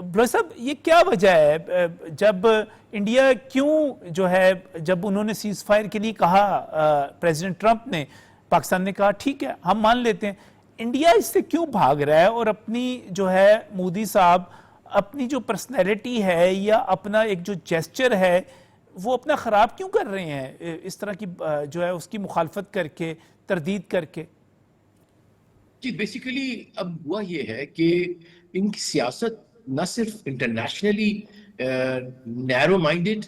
بلوچ صاحب یہ کیا وجہ ہے؟ جب انڈیا کیوں جو ہے، جب انہوں نے سیز فائر کے لیے کہا پریزیڈنٹ ٹرمپ نے، پاکستان نے کہا ٹھیک ہے ہم مان لیتے ہیں، انڈیا اس سے کیوں بھاگ رہا ہے اور اپنی جو ہے مودی صاحب اپنی جو پرسنالٹی ہے یا اپنا ایک جو جیسچر ہے وہ اپنا خراب کیوں کر رہے ہیں اس طرح کی جو ہے اس کی مخالفت کر کے، تردید کر کے؟ جی بیسیکلی اب ہوا یہ ہے کہ ان کی سیاست نہ صرف انٹرنیشنلی نیرو مائنڈڈ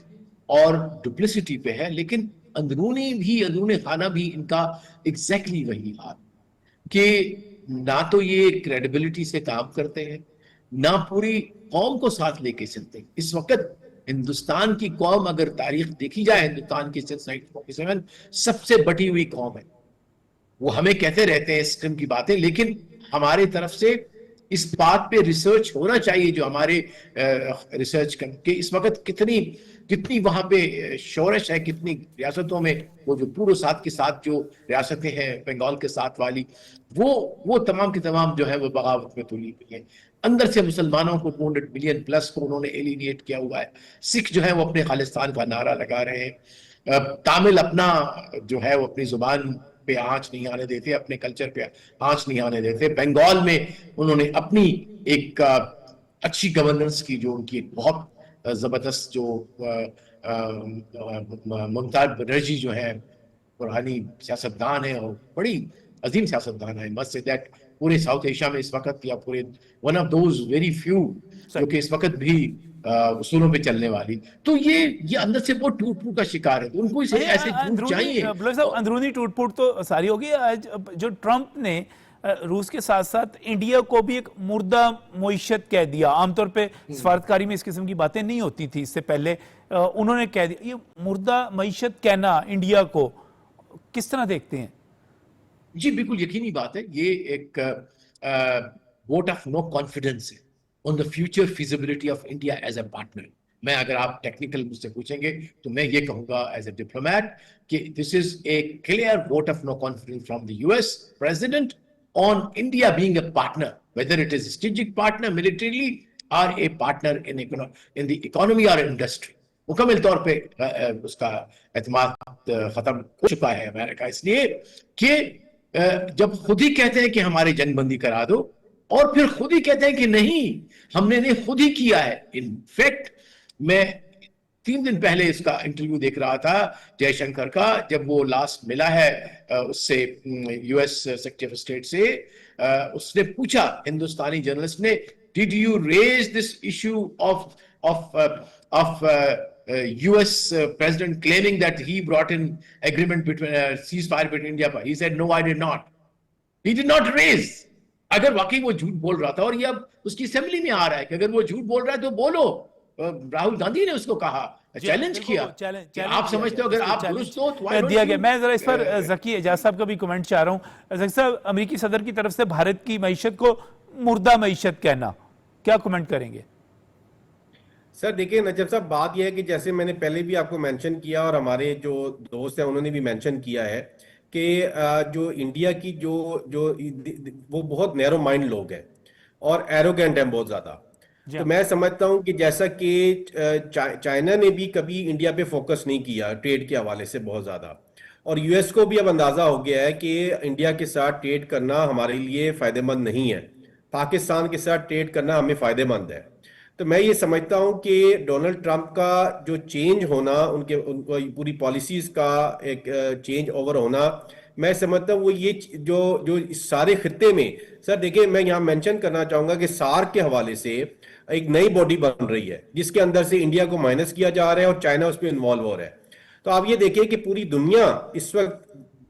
اور ڈپلسٹی پہ ہے، لیکن اندرون خانہ بھی ان کا ایگزیکٹلی وہی حال کہ نہ تو یہ کریڈیبلٹی سے کام کرتے ہیں، نہ پوری قوم کو ساتھ لے کے چلتے. اس وقت ہندوستان کی قوم اگر تاریخ دیکھی جائے، ہندوستان کی 1947 سب سے بٹی ہوئی قوم ہے. وہ ہمیں کہتے رہتے ہیں اس قسم کی باتیں، لیکن ہمارے طرف سے اس بات پہ ریسرچ ہونا چاہیے جو ہمارے ریسرچ کہ اس وقت کتنی وہاں پہ شورش ہے، کتنی ریاستوں میں وہ جو پورو ساتھ کے ساتھ جو ریاستیں ہیں بنگال کے ساتھ والی، وہ تمام کے تمام جو ہے وہ بغاوت میں تلی ہوئی ہیں. اندر سے مسلمانوں کو 200 ملین پلس کو انہوں نے ایلینیٹ کیا ہوا ہے. سکھ جو ہے وہ اپنے خالصتان کا نعرہ لگا رہے ہیں. تامل اپنا جو ہے وہ اپنی زبان پہ آنچ نہیں آنے دیتے، اپنے کلچر پہ آنچ نہیں آنے دیتے. بنگال میں انہوں نے اپنی ایک اچھی گورننس کی، جو ان کی بہت زبردست جو ممتا بنرجی جو ہے پرانی سیاستدان ہے اور بڑی عظیم سیاستدان ہے. مست سے دیٹ پورے ساؤتھ ایشیا میں اس وقت یا پورے one of those very few جو کہ اس وقت بھی اصولوں پہ چلنے والی. تو یہ اندر سے بہت ٹوٹ پھوٹ کا شکار ہے. ان کو ایسے جھوٹ چاہیے. اندرونی ٹوٹ پھوٹ تو ساری ہوگی. جو ٹرمپ نے روس کے ساتھ ساتھ انڈیا کو بھی ایک مردہ معیشت کہہ دیا. عام طور پہ سفارتکاری میں اس قسم کی باتیں نہیں ہوتی تھی، اس سے پہلے انہوں نے کہہ دیا. یہ مردہ معیشت کہنا انڈیا کو کس طرح دیکھتے ہیں؟ جی بالکل یقینی بات ہے. یہ ایک ووٹ آف نو کانفیڈنس ہے on the future feasibility of India as a partner. میں اگر آپ ٹیکنیکل مجھ سے پوچھیں گے تو میں یہ کہوں گا ایز اے ڈپلومیٹ کہ this is a clear vote of no confidence from the US President on India being a partner, whether it is a strategic partner militarily or a partner in the economy or industry. مکمل طور پہ اس کا اعتماد ختم ہو چکا ہے امریکہ، اس لیے کہ جب خود ہی کہتے ہیں کہ ہماری جنگ بندی کرا دو اور پھر خود ہی کہتے ہیں کہ نہیں ہم نے خود ہی کیا ہے. ان فیکٹ میں 3 دن پہلے اس کا انٹرویو دیکھ رہا تھا جے شنکر کا، جب وہ لاسٹ ملا ہے اس سے U S secretary of state سے. اس نے پوچھا ہندوستانی جرنلسٹ نے did you raise this issue of US president claiming that he brought in agreement between ceasefire between India. He said no, I did not. He did not raise. اگر واقعی وہ جھوٹ بول رہا تھا اور یہ اب اس کی اسمبلی میں آ رہا ہے کہ اگر وہ جھوٹ بول رہا ہے تو بولو. راہل گاندھی نے اس کو کہا، چیلنج کیا. آپ سمجھتے ہو اگر آپ درست ہو تو دیا گیا. میں ذرا اس پر ذکی اعجاز صاحب کا بھی کمنٹ چاہ رہا ہوں. ذکی صاحب، امریکی صدر کی طرف سے بھارت کی معیشت کو مردہ معیشت کہنا، کیا کمنٹ کریں گے؟ سر دیکھیں نجم صاحب، بات یہ ہے کہ جیسے میں نے پہلے بھی آپ کو مینشن کیا اور ہمارے جو دوست ہیں انہوں نے بھی مینشن کیا ہے کہ جو انڈیا کی جو وہ بہت نیرو مائنڈ لوگ ہیں اور ایروگینٹ ہیں بہت زیادہ. تو میں سمجھتا ہوں کہ جیسا کہ چائنا نے بھی کبھی انڈیا پہ فوکس نہیں کیا ٹریڈ کے حوالے سے بہت زیادہ، اور یو ایس کو بھی اب اندازہ ہو گیا ہے کہ انڈیا کے ساتھ ٹریڈ کرنا ہمارے لیے فائدہ مند نہیں ہے، پاکستان کے ساتھ ٹریڈ کرنا ہمیں فائدہ مند ہے. تو میں یہ سمجھتا ہوں کہ ڈونلڈ ٹرمپ کا جو چینج ہونا، ان کو پوری پالیسیز کا ایک چینج اوور ہونا، میں سمجھتا ہوں وہ یہ جو اس سارے خطے میں، سر دیکھیں میں یہاں مینشن کرنا چاہوں گا کہ سارک کے حوالے سے ایک نئی باڈی بن رہی ہے جس کے اندر سے انڈیا کو مائنس کیا جا رہا ہے اور چائنا اس پہ انوالو ہو رہا ہے. تو آپ یہ دیکھیں کہ پوری دنیا اس وقت